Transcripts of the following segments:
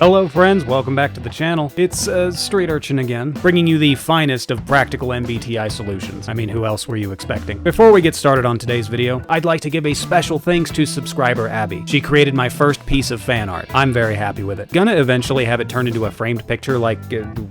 Hello friends, welcome back to the channel. It's Street Urchin again, bringing you the finest of practical MBTI solutions. I mean, who else were you expecting? Before we get started on today's video, I'd like to give a special thanks to subscriber Abby. She created my first piece of fan art. I'm very happy with it. Gonna eventually have it turned into a framed picture like,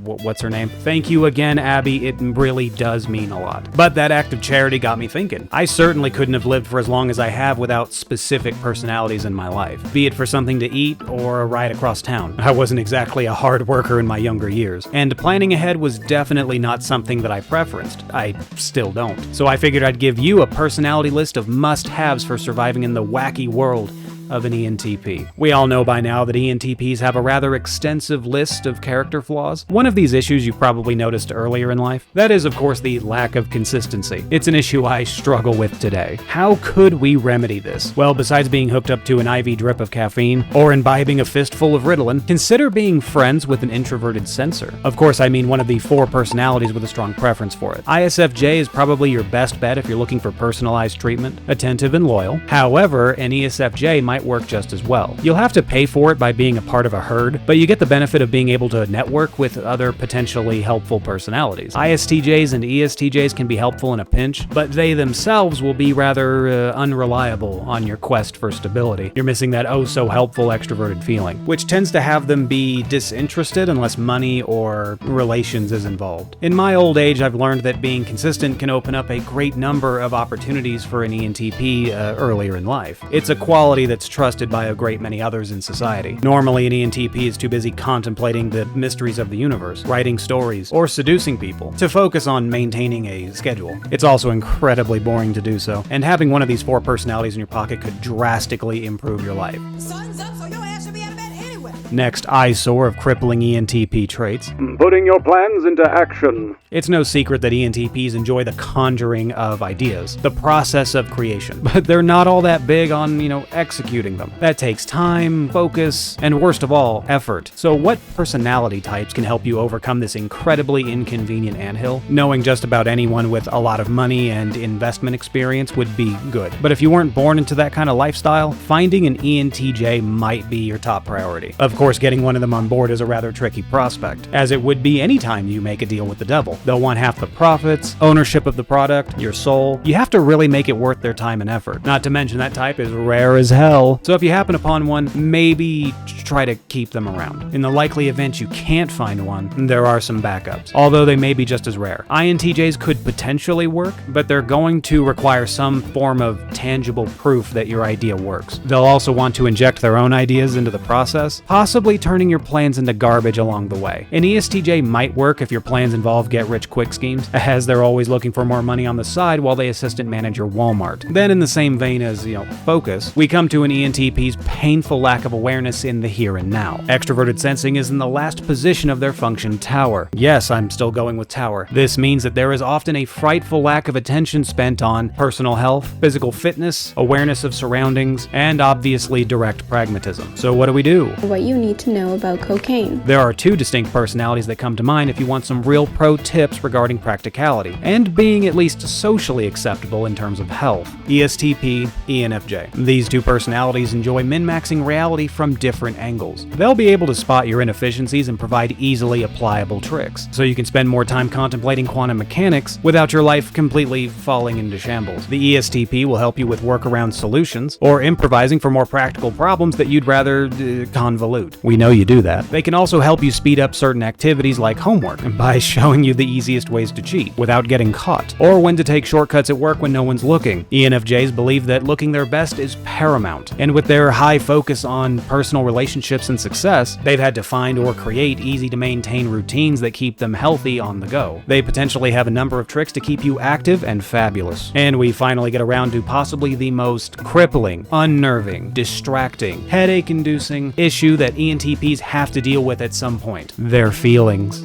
what's her name? Thank you again, Abby. It really does mean a lot. But that act of charity got me thinking. I certainly couldn't have lived for as long as I have without specific personalities in my life, be it for something to eat or a ride across town. I wasn't exactly a hard worker in my younger years, and planning ahead was definitely not something that I preferenced. I still don't. So I figured I'd give you a personality list of must-haves for surviving in the wacky world of an ENTP. We all know by now that ENTPs have a rather extensive list of character flaws. One of these issues you've probably noticed earlier in life. That is, of course, the lack of consistency. It's an issue I struggle with today. How could we remedy this? Well, besides being hooked up to an IV drip of caffeine or imbibing a fistful of Ritalin, consider being friends with an introverted sensor. Of course, I mean one of the 4 personalities with a strong preference for it. ISFJ is probably your best bet if you're looking for personalized treatment, attentive and loyal. However, an ESFJ might work just as well. You'll have to pay for it by being a part of a herd, but you get the benefit of being able to network with other potentially helpful personalities. ISTJs and ESTJs can be helpful in a pinch, but they themselves will be rather unreliable on your quest for stability. You're missing that oh-so-helpful extroverted feeling, which tends to have them be disinterested unless money or relations is involved. In my old age, I've learned that being consistent can open up a great number of opportunities for an ENTP earlier in life. It's a quality that's trusted by a great many others in society. Normally, an ENTP is too busy contemplating the mysteries of the universe, writing stories, or seducing people, to focus on maintaining a schedule. It's also incredibly boring to do so, and having one of these 4 personalities in your pocket could drastically improve your life. Sun's up, so your ass should be out of bed anyway. Next eyesore of crippling ENTP traits. Putting your plans into action. It's no secret that ENTPs enjoy the conjuring of ideas, the process of creation, but they're not all that big on, executing them. That takes time, focus, and worst of all, effort. So what personality types can help you overcome this incredibly inconvenient anthill? Knowing just about anyone with a lot of money and investment experience would be good. But if you weren't born into that kind of lifestyle, finding an ENTJ might be your top priority. Of course, getting one of them on board is a rather tricky prospect, as it would be anytime you make a deal with the devil. They'll want half the profits, ownership of the product, your soul. You have to really make it worth their time and effort. Not to mention that type is rare as hell. So if you happen upon one, maybe try to keep them around. In the likely event you can't find one, there are some backups, although they may be just as rare. INTJs could potentially work, but they're going to require some form of tangible proof that your idea works. They'll also want to inject their own ideas into the process, possibly turning your plans into garbage along the way. An ESTJ might work if your plans involve get-rich-quick schemes, as they're always looking for more money on the side while they assistant manage your Walmart. Then in the same vein as, focus, we come to an ENTP's painful lack of awareness in the here and now. Extroverted sensing is in the last position of their function tower. Yes, I'm still going with tower. This means that there is often a frightful lack of attention spent on personal health, physical fitness, awareness of surroundings, and obviously direct pragmatism. So what do? What you need to know about cocaine. There are 2 distinct personalities that come to mind if you want some real pro tips regarding practicality, and being at least socially acceptable in terms of health. ESTP, ENFJ. These 2 personalities enjoy min-maxing reality from different angles. They'll be able to spot your inefficiencies and provide easily applicable tricks, so you can spend more time contemplating quantum mechanics without your life completely falling into shambles. The ESTP will help you with workaround solutions, or improvising for more practical problems that you'd rather convolute. We know you do that. They can also help you speed up certain activities like homework by showing you the easiest ways to cheat without getting caught, or when to take shortcuts at work when no one's looking. ENFJs believe that looking their best is paramount, and with their high focus on personal relationships and success, they've had to find or create easy-to-maintain routines that keep them healthy on the go. They potentially have a number of tricks to keep you active and fabulous. And we finally get around to possibly the most crippling, unnerving, distracting, headache-inducing issue that ENTPs have to deal with at some point: their feelings.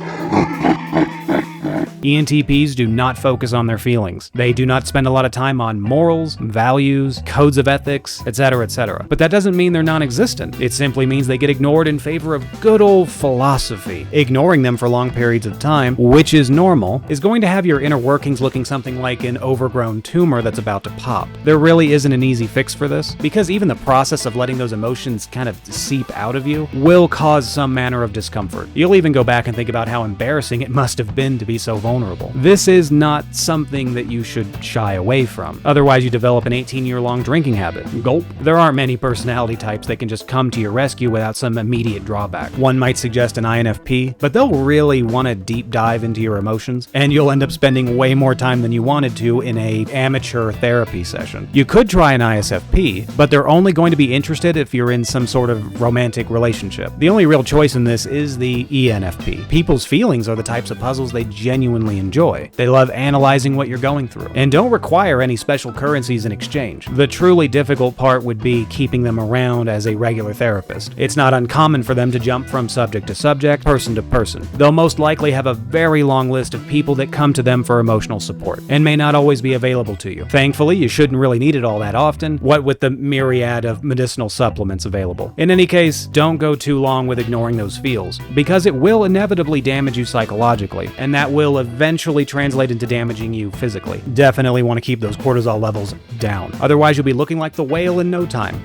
ENTPs do not focus on their feelings. They do not spend a lot of time on morals, values, codes of ethics, etc., etc. But that doesn't mean they're non-existent. It simply means they get ignored in favor of good old philosophy. Ignoring them for long periods of time, which is normal, is going to have your inner workings looking something like an overgrown tumor that's about to pop. There really isn't an easy fix for this, because even the process of letting those emotions kind of seep out of you will cause some manner of discomfort. You'll even go back and think about how embarrassing it must have been to be so vulnerable. This is not something that you should shy away from. Otherwise, you develop an 18-year-long drinking habit. Gulp. There aren't many personality types that can just come to your rescue without some immediate drawback. One might suggest an INFP, but they'll really want to deep dive into your emotions, and you'll end up spending way more time than you wanted to in a amateur therapy session. You could try an ISFP, but they're only going to be interested if you're in some sort of romantic relationship. The only real choice in this is the ENFP. People's feelings are the types of puzzles they genuinely enjoy. They love analyzing what you're going through, and don't require any special currencies in exchange. The truly difficult part would be keeping them around as a regular therapist. It's not uncommon for them to jump from subject to subject, person to person. They'll most likely have a very long list of people that come to them for emotional support, and may not always be available to you. Thankfully, you shouldn't really need it all that often, what with the myriad of medicinal supplements available. In any case, don't go too long with ignoring those feels, because it will inevitably damage you psychologically, and that will eventually translate into damaging you physically. Definitely want to keep those cortisol levels down. Otherwise, you'll be looking like the whale in no time.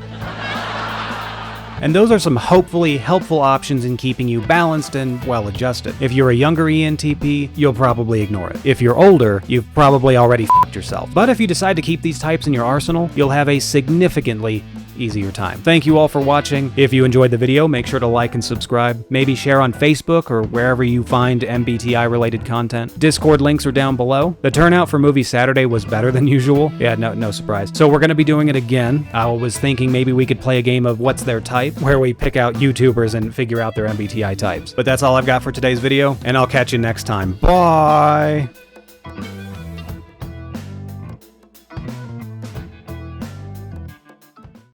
And those are some hopefully helpful options in keeping you balanced and well-adjusted. If you're a younger ENTP, you'll probably ignore it. If you're older, you've probably already f***ed yourself. But if you decide to keep these types in your arsenal, you'll have a significantly easier time. Thank you all for watching. If you enjoyed the video, make sure to like and subscribe. Maybe share on Facebook or wherever you find MBTI related content. Discord links are down below. The turnout for Movie Saturday was better than usual. Yeah, no surprise. So we're going to be doing it again. I was thinking maybe we could play a game of What's Their Type, where we pick out YouTubers and figure out their MBTI types. But that's all I've got for today's video, and I'll catch you next time. Bye!